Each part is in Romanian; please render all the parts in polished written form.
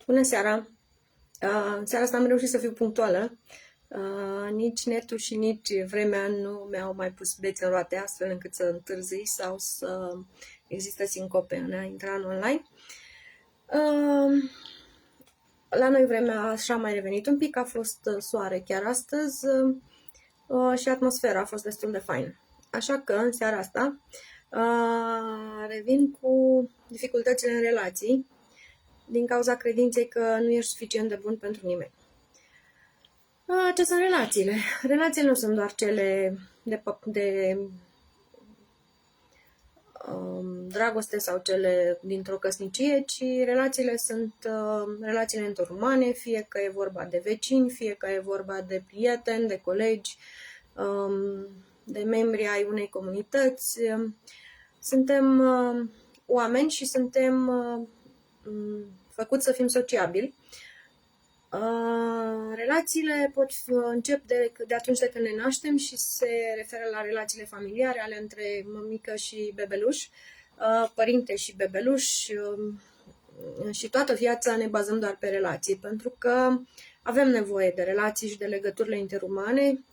Bună seara! Seara asta am reușit să fiu punctuală. Nici netul și nici vremea nu mi-au mai pus bețe în roate astfel încât să întârzii sau să există sincope în a intra în online. La noi vremea așa a mai revenit un pic, a fost soare chiar astăzi și atmosfera a fost destul de faină. Așa că în seara asta revin cu dificultățile în relații, din cauza credinței că nu ești suficient de bun pentru nimeni. Ce sunt relațiile? Relațiile nu sunt doar cele de dragoste sau cele dintr-o căsnicie, ci relațiile sunt relațiile interumane, fie că e vorba de vecini, fie că e vorba de prieteni, de colegi, de membri ai unei comunități. Suntem oameni și suntem făcuți să fim sociabili. Relațiile pot încep de atunci de când ne naștem și se referă la relațiile familiare ale între mămică și bebeluș, părinte și bebeluș, și toată viața ne bazăm doar pe relații, pentru că avem nevoie de relații și de legăturile interumane,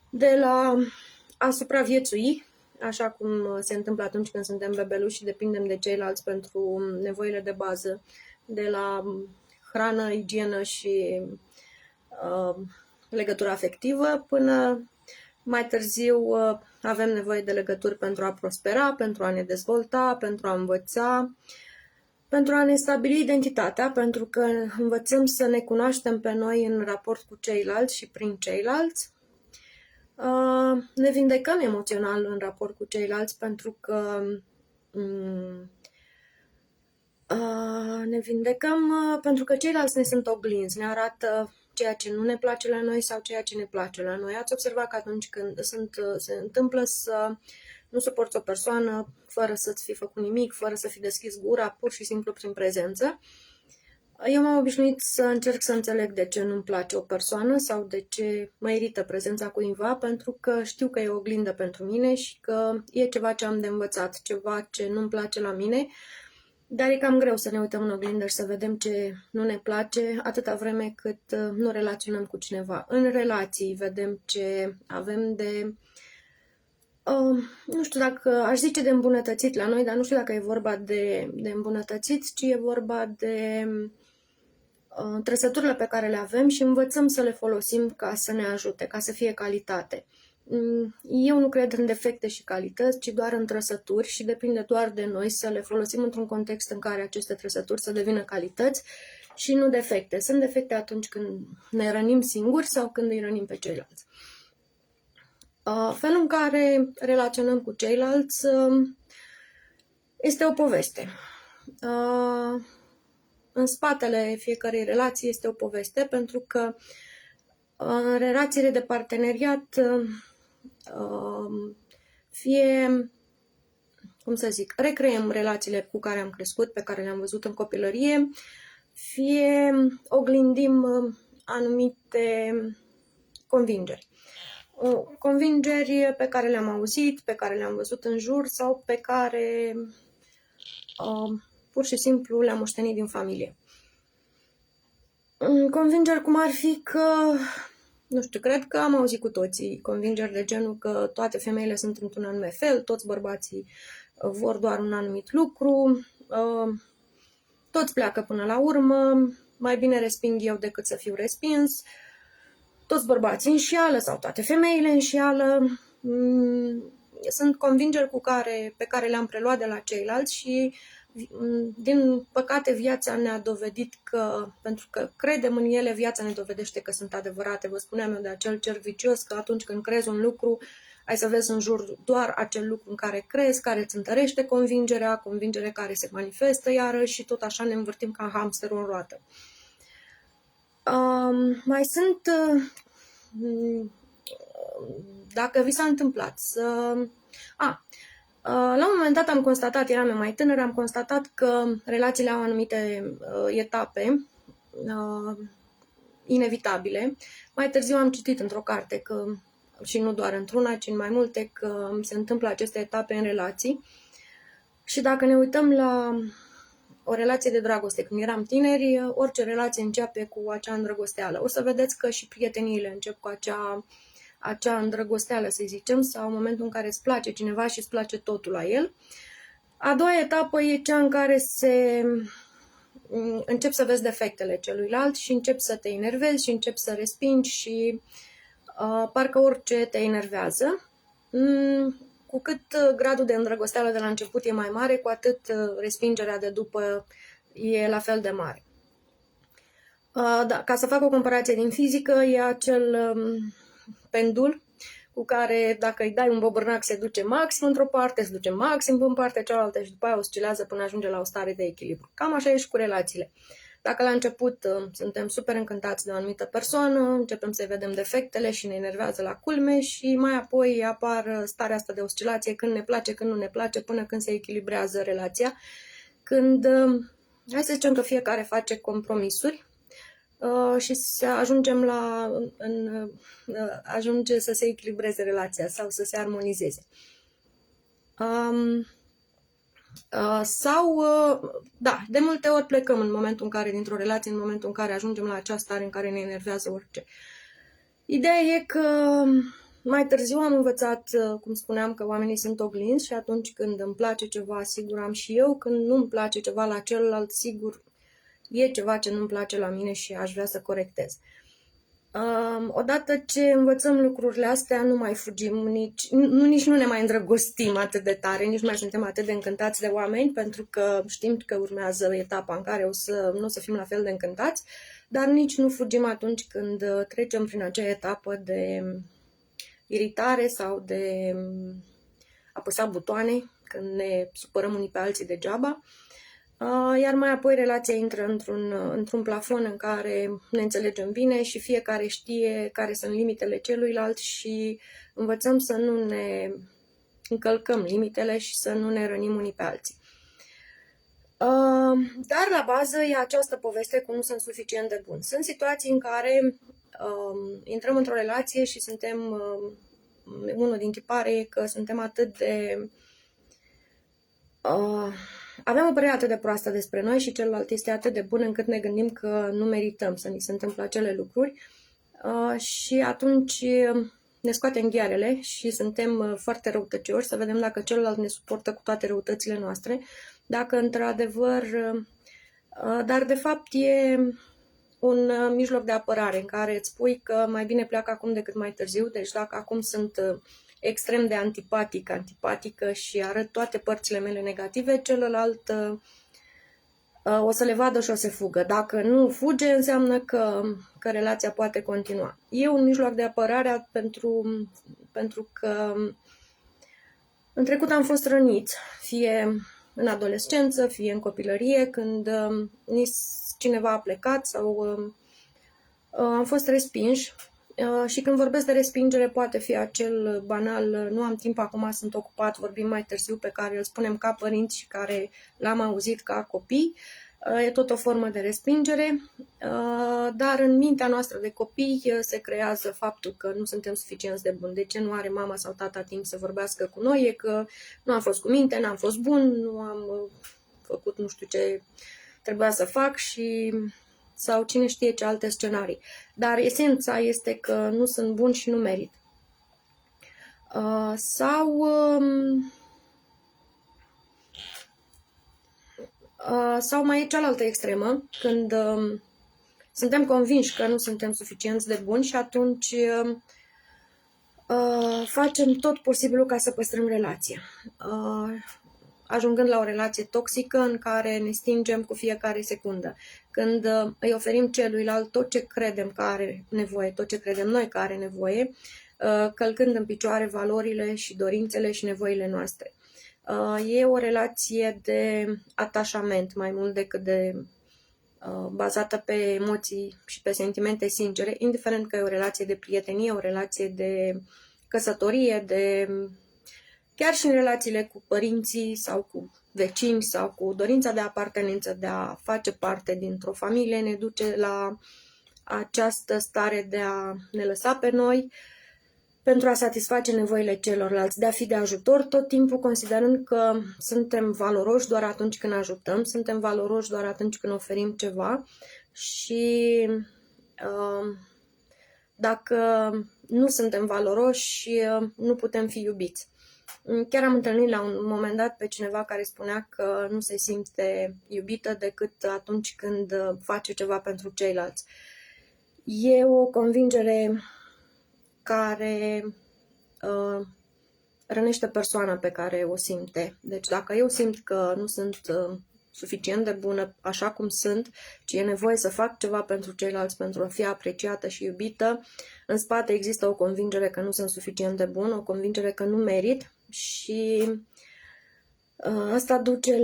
de la a supraviețui, așa cum se întâmplă atunci când suntem bebeluși și depindem de ceilalți pentru nevoile de bază, de la hrană, igienă și legătură afectivă, până mai târziu avem nevoie de legături pentru a prospera, pentru a ne dezvolta, pentru a învăța, pentru a ne stabili identitatea, pentru că învățăm să ne cunoaștem pe noi în raport cu ceilalți și prin ceilalți. Ne vindecăm emoțional în raport cu ceilalți, pentru că ne vindecăm pentru că ceilalți ne sunt oglinzi, ne arată ceea ce nu ne place la noi sau ceea ce ne place la noi. Ați observat că atunci când se întâmplă să nu suporți o persoană fără să-ți fi făcut nimic, fără să fi deschis gura, pur și simplu prin prezență. Eu m-am obișnuit să încerc să înțeleg de ce nu-mi place o persoană sau de ce mă irită prezența cuiva, pentru că știu că e o oglindă pentru mine și că e ceva ce am de învățat, ceva ce nu-mi place la mine. Dar e cam greu să ne uităm în oglindă și să vedem ce nu ne place atâta vreme cât nu relaționăm cu cineva. În relații vedem ce avem de, nu știu dacă aș zice de îmbunătățit la noi, dar nu știu dacă e vorba de îmbunătățit, ci e vorba de trăsăturile pe care le avem și învățăm să le folosim ca să ne ajute, ca să fie calitate. Eu nu cred în defecte și calități, ci doar în trăsături și depinde doar de noi să le folosim într-un context în care aceste trăsături să devină calități și nu defecte. Sunt defecte atunci când ne rănim singuri sau când îi rănim pe ceilalți. Felul în care relaționăm cu ceilalți este o poveste. În spatele fiecărei relații este o poveste, pentru că în relațiile de parteneriat fie, cum să zic, recreăm relațiile cu care am crescut, pe care le-am văzut în copilărie, fie oglindim anumite convingeri. Convingeri pe care le-am auzit, pe care le-am văzut în jur sau pe care pur și simplu le-am moștenit din familie. Convingeri cum ar fi că, nu știu, cred că am auzit cu toții convingeri de genul că toate femeile sunt într-un anume fel, toți bărbații vor doar un anumit lucru, toți pleacă până la urmă, mai bine resping eu decât să fiu respins, toți bărbații înșeală sau toate femeile înșeală. Sunt convingeri pe care le-am preluat de la ceilalți și din păcate viața ne-a dovedit că, pentru că credem în ele, viața ne dovedește că sunt adevărate. Vă spuneam eu de acel cerc vicios, că atunci când crezi un lucru, ai să vezi în jur doar acel lucru în care crezi, care îți întărește convingere care se manifestă iarăși și tot așa ne învârtim ca hamsterul în roată. Mai sunt, dacă vi s-a întâmplat să... La un moment dat am constatat, eram mai tânără, am constatat că relațiile au anumite etape inevitabile. Mai târziu am citit într-o carte, că, și nu doar într-una, ci în mai multe, că se întâmplă aceste etape în relații. Și dacă ne uităm la o relație de dragoste. Când eram tineri, orice relație începe cu acea îndrăgosteală. O să vedeți că și prieteniile încep cu acea îndrăgosteală, să zicem, sau în momentul în care îți place cineva și îți place totul la el. A doua etapă e cea în care începi să vezi defectele celuilalt și începi să te enervezi și începi să respingi și parcă orice te enervează. Cu cât gradul de îndrăgosteală de la început e mai mare, cu atât respingerea de după e la fel de mare. Da, ca să fac o comparație din fizică, e acel pendul cu care dacă îi dai un bobârnac se duce maxim într-o parte, se duce maxim în partea cealaltă și după aia oscilează până ajunge la o stare de echilibru. Cam așa e și cu relațiile. Dacă la început suntem super încântați de o anumită persoană, începem să vedem defectele și ne enervează la culme și mai apoi apar starea asta de oscilație, când ne place, când nu ne place, până când se echilibrează relația. Când, hai să zicem că fiecare face compromisuri și ajunge să se echilibreze relația sau să se armonizeze. Da, de multe ori plecăm în momentul în care, dintr-o relație, în momentul în care ajungem la acea stare în care ne enervează orice. Ideea e că mai târziu am învățat, cum spuneam, că oamenii sunt oglinzi și atunci când îmi place ceva, sigur am și eu, când nu îmi place ceva la celălalt, sigur e ceva ce nu-mi place la mine și aș vrea să corectez. Odată ce învățăm lucrurile astea, nu mai fugim, nici nu ne mai îndrăgostim atât de tare, nici nu mai suntem atât de încântați de oameni, pentru că știm că urmează etapa în care nu o să fim la fel de încântați, dar nici nu fugim atunci când trecem prin acea etapă de iritare sau de apăsa butoane, când ne supărăm unii pe alții degeaba. Iar mai apoi relația intră într-un plafon în care ne înțelegem bine și fiecare știe care sunt limitele celuilalt și învățăm să nu ne încălcăm limitele și să nu ne rănim unii pe alții. Dar la bază e această poveste cu nu sunt suficient de bun. Sunt situații în care intrăm într-o relație și suntem, unul din tipare e că suntem atât de... avem o părere atât de proastă despre noi și celălalt este atât de bun încât ne gândim că nu merităm să ni se întâmple acele lucruri și atunci ne scoatem ghearele și suntem foarte răutăcioși să vedem dacă celălalt ne suportă cu toate răutățile noastre, dacă într-adevăr, dar de fapt e un mijloc de apărare în care îți spui că mai bine pleacă acum decât mai târziu, deci dacă acum sunt extrem de antipatică și arăt toate părțile mele negative, celălalt o să le vadă și o să fugă. Dacă nu fuge, înseamnă că relația poate continua. E un mijloc de apărare pentru că în trecut am fost răniți, fie în adolescență, fie în copilărie, când cineva a plecat sau am fost respinși. Și când vorbesc de respingere, poate fi acel banal, nu am timp acum, sunt ocupat, vorbim mai târziu, pe care îl spunem ca părinți și care l-am auzit ca copii. E tot o formă de respingere, dar în mintea noastră de copii se creează faptul că nu suntem suficienți de buni. De ce nu are mama sau tata timp să vorbească cu noi? E că nu am fost cu minte, n-am fost bun, nu am făcut nu știu ce trebuia să fac sau cine știe ce alte scenarii. Dar esența este că nu sunt bun și nu merit. Sau mai e cealaltă extremă, când suntem convinși că nu suntem suficienți de buni și atunci facem tot posibilul ca să păstrăm relația. Ajungând la o relație toxică în care ne stingem cu fiecare secundă. Când îi oferim celuilalt tot ce credem că are nevoie, tot ce credem noi că are nevoie, călcând în picioare valorile și dorințele și nevoile noastre. E o relație de atașament mai mult decât de bazată pe emoții și pe sentimente sincere, indiferent că e o relație de prietenie, o relație de căsătorie, chiar și în relațiile cu părinții sau cu vecini sau cu dorința de apartenență, de a face parte dintr-o familie, ne duce la această stare de a ne lăsa pe noi pentru a satisface nevoile celorlalți, de a fi de ajutor tot timpul, considerând că suntem valoroși doar atunci când ajutăm, suntem valoroși doar atunci când oferim ceva și dacă nu suntem valoroși, nu putem fi iubiți. Chiar am întâlnit la un moment dat pe cineva care spunea că nu se simte iubită decât atunci când face ceva pentru ceilalți. E o convingere care rănește persoana pe care o simte. Deci dacă eu simt că nu sunt suficient de bună așa cum sunt, ci e nevoie să fac ceva pentru ceilalți, pentru a fi apreciată și iubită, în spate există o convingere că nu sunt suficient de bun, o convingere că nu merit și asta duce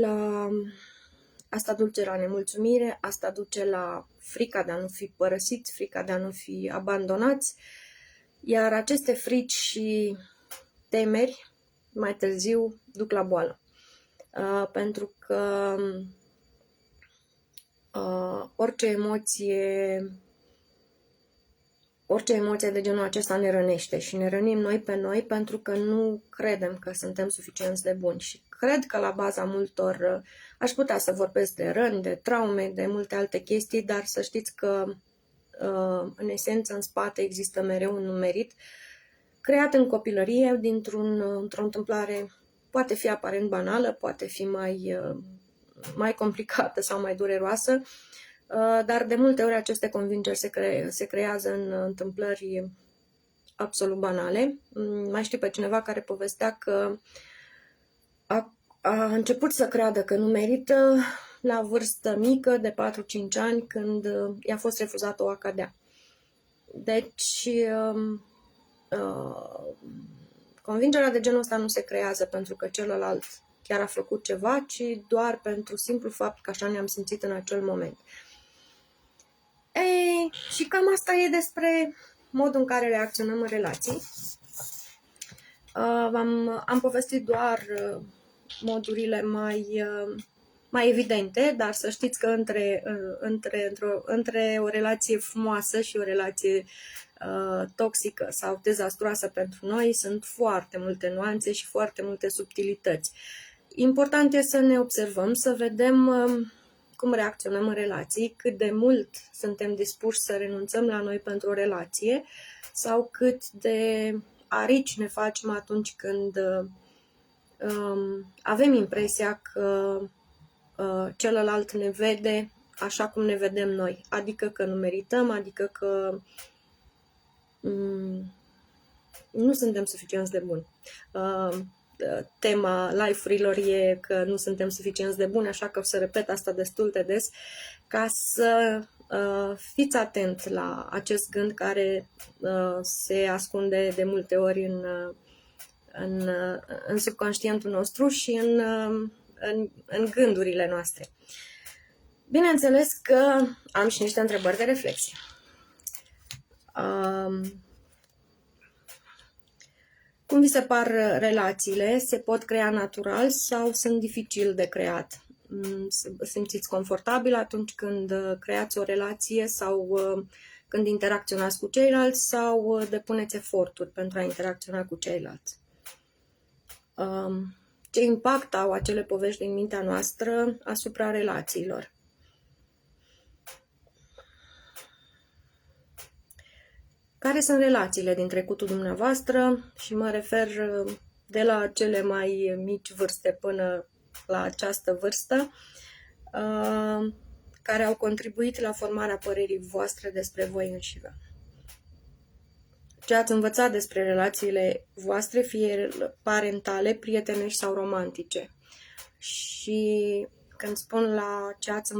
la nemulțumire, asta duce la frica de a nu fi părăsiți, frica de a nu fi abandonați, iar aceste frici și temeri mai târziu duc la boală. Pentru că orice emoție de genul acesta ne rănește și ne rănim noi pe noi pentru că nu credem că suntem suficienți de buni. Și cred că la baza multor, aș putea să vorbesc de răni, de traume, de multe alte chestii, dar să știți că în esență, în spate există mereu un numerit creat în copilărie într-o întâmplare, poate fi aparent banală, poate fi mai complicată sau mai dureroasă, dar de multe ori aceste convingeri se creează în întâmplări absolut banale. Mai știu pe cineva care povestea că a început să creadă că nu merită la vârstă mică, de 4-5 ani, când i-a fost refuzată o acadea. Deci, convingerea de genul ăsta nu se creează pentru că celălalt chiar a făcut ceva, ci doar pentru simplu fapt că așa ne-am simțit în acel moment. Și cam asta e despre modul în care reacționăm în relații. Am povestit doar modurile mai evidente, dar să știți că între o relație frumoasă și o relație toxică sau dezastruoasă pentru noi sunt foarte multe nuanțe și foarte multe subtilități. Important e să ne observăm, să vedem cum reacționăm în relații, cât de mult suntem dispuși să renunțăm la noi pentru o relație sau cât de arici ne facem atunci când avem impresia că celălalt ne vede așa cum ne vedem noi, adică că nu merităm, adică că nu suntem suficienți de buni. Tema live-urilor e că nu suntem suficienți de buni, așa că o să repet asta destul de des, ca să fiți atent la acest gând care se ascunde de multe ori în subconștientul nostru și în gândurile noastre. Bineînțeles că am și niște întrebări de reflexie. Cum vi se par relațiile? Se pot crea natural sau sunt dificil de creat? Simțiți confortabil atunci când creați o relație sau când interacționați cu ceilalți sau depuneți eforturi pentru a interacționa cu ceilalți? Ce impact au acele povești din mintea noastră asupra relațiilor? Care sunt relațiile din trecutul dumneavoastră? Și mă refer de la cele mai mici vârste până la această vârstă, care au contribuit la formarea părerii voastre despre voi înșivă. Ce ați învățat despre relațiile voastre, fie parentale, prietenești sau romantice. Și când spun la ce ați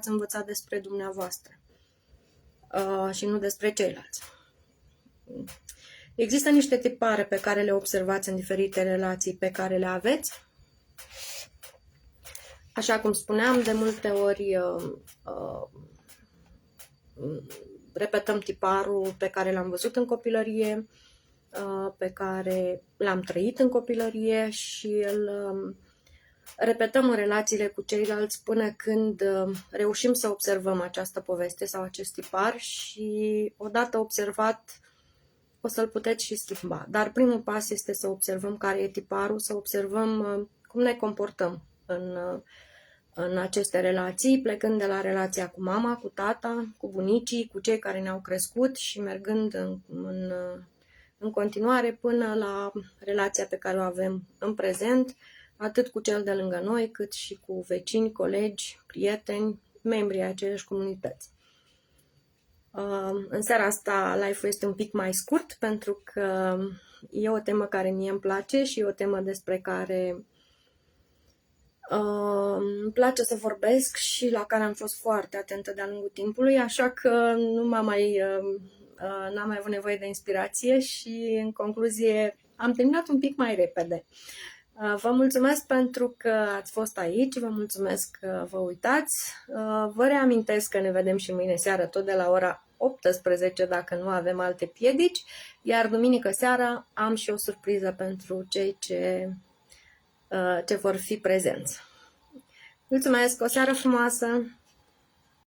învățat despre dumneavoastră și nu despre ceilalți. Există niște tipare pe care le observați în diferite relații pe care le aveți. Așa cum spuneam, de multe ori repetăm tiparul pe care l-am văzut în copilărie, pe care l-am trăit în copilărie și îl repetăm în relațiile cu ceilalți până când reușim să observăm această poveste sau acest tipar și odată observat, o să-l puteți și schimba. Dar primul pas este să observăm care e tiparul, să observăm cum ne comportăm în aceste relații, plecând de la relația cu mama, cu tata, cu bunicii, cu cei care ne-au crescut și mergând în continuare până la relația pe care o avem în prezent, atât cu cel de lângă noi, cât și cu vecini, colegi, prieteni, membrii aceleși comunități. În seara asta live-ul este un pic mai scurt pentru că e o temă care mie îmi place și e o temă despre care îmi place să vorbesc și la care am fost foarte atentă de-a lungul timpului, așa că n-am mai avut nevoie de inspirație și, în concluzie, am terminat un pic mai repede. Vă mulțumesc pentru că ați fost aici, vă mulțumesc că vă uitați. Vă reamintesc că ne vedem și mâine seară, tot de la ora 18, dacă nu avem alte piedici, iar duminică seara am și o surpriză pentru cei ce vor fi prezenți. Mulțumesc, o seară frumoasă!